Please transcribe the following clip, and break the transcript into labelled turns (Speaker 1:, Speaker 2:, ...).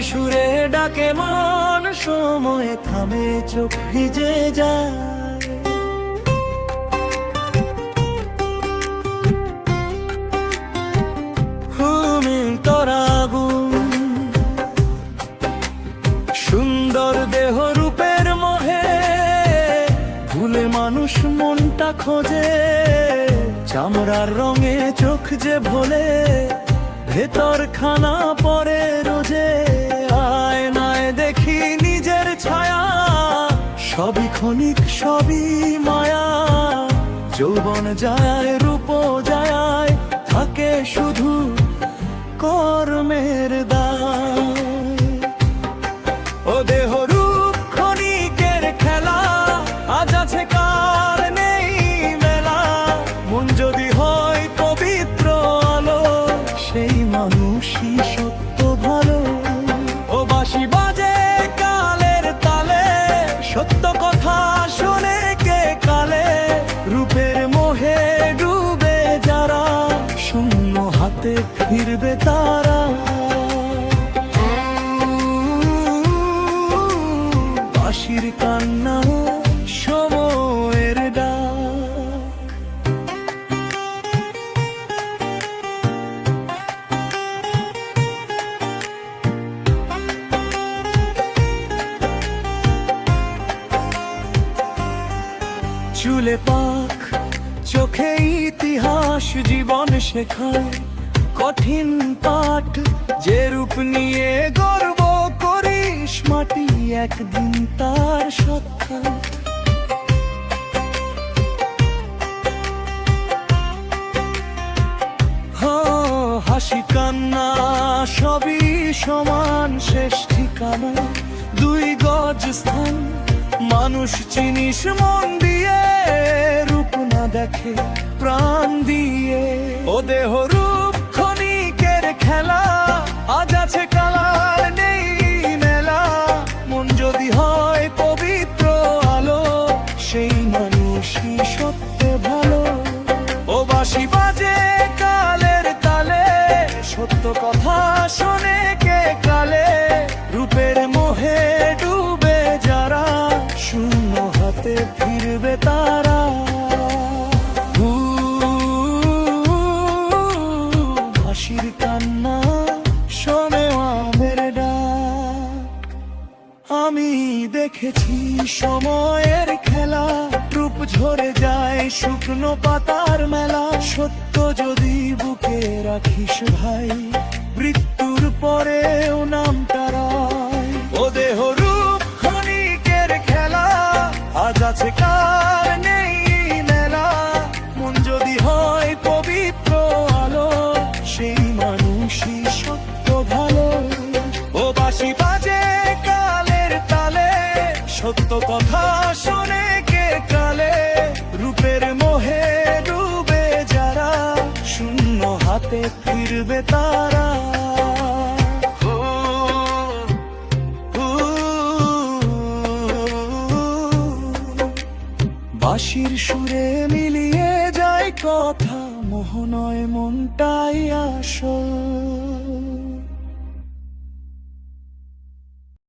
Speaker 1: সুরে ডাকে মন, সময় থামে চোখ ভিজে যায়। তোরা আগুন সুন্দর দেহ রূপের মোহে, ভুলে মানুষ মনটা খোঁজে। চামড়ার রঙে চোখ যে ভোলে, ভেতর খানা পরে রোজে। আয়নায় দেখি নিজের ছায়া, সবই ক্ষণিক সবই মায়া। যৌবন যায় রূপ যায়, থাকে শুধু কর্মের দায়। ও দেহ রূপ ক্ষণিকের খেলা, আজ আছে কাল নেই মেলা। মন যদি হয় পবিত্র আলো, সেই মানুষই সত্য ভালো। ও বাঁশি বাজে কালের তালে, সত্য কথা শোনে কে কালে। রূপের মোহে ডুবে যারা, শূন্য হাতে ফিরবে তারা। বাঁশির কান্না, সময়ের ডাক। চুলে পাখ, চোখে ইতিহাস, জীবন শেখায় কঠিন পাঠ। যে রূপ নিয়ে গর্ব করিস, মাটি একদিন তার সাক্ষাৎ। হাসি কান্না সবই সমান, শেষ ঠিকানা দুই গজ স্থান। মানুষ চিনিস মন দিয়ে, রূপ না দেখে প্রাণ দিয়ে। ও দেহ রূপ ক্ষণিকের খেলা, আজ আছে কাল নেই মেলা। মন যদি হয় পবিত্র আলো, সেই মানুষই সত্য ভালো। ও বাঁশি বাজে কালের তালে, সত্য কথা শোনে কে কালে। রূপের মোহে ডুবে যারা, শূন্য হাতে ফিরবে তারা। বাঁশির কান্না, শোনে আমের ডাক। আমি দেখেছি সময়ের খেলা, রূপ ঝরে যায় শুকনো পাতার মেলা। সত্য যদি বুকে রাখিস ভাই, মৃত্যুর পরেও নামটা রয়। ও দেহ রূপ ক্ষণিকের খেলা, আজ আছে কাল নেই মেলা। মন যদি হয় পবিত্র আলো, সেই মানুষই সত্য ভালো। ও বাঁশি বাজে কালের তালে, সত্য কথা শোনে কে কালে। রূপের মোহে ডুবে যারা, শূন্য হাতে ফিরবে তারা। বাঁশির সুরে মিলিয়ে যায় কথা, মোহ নয় মনটাই আসল।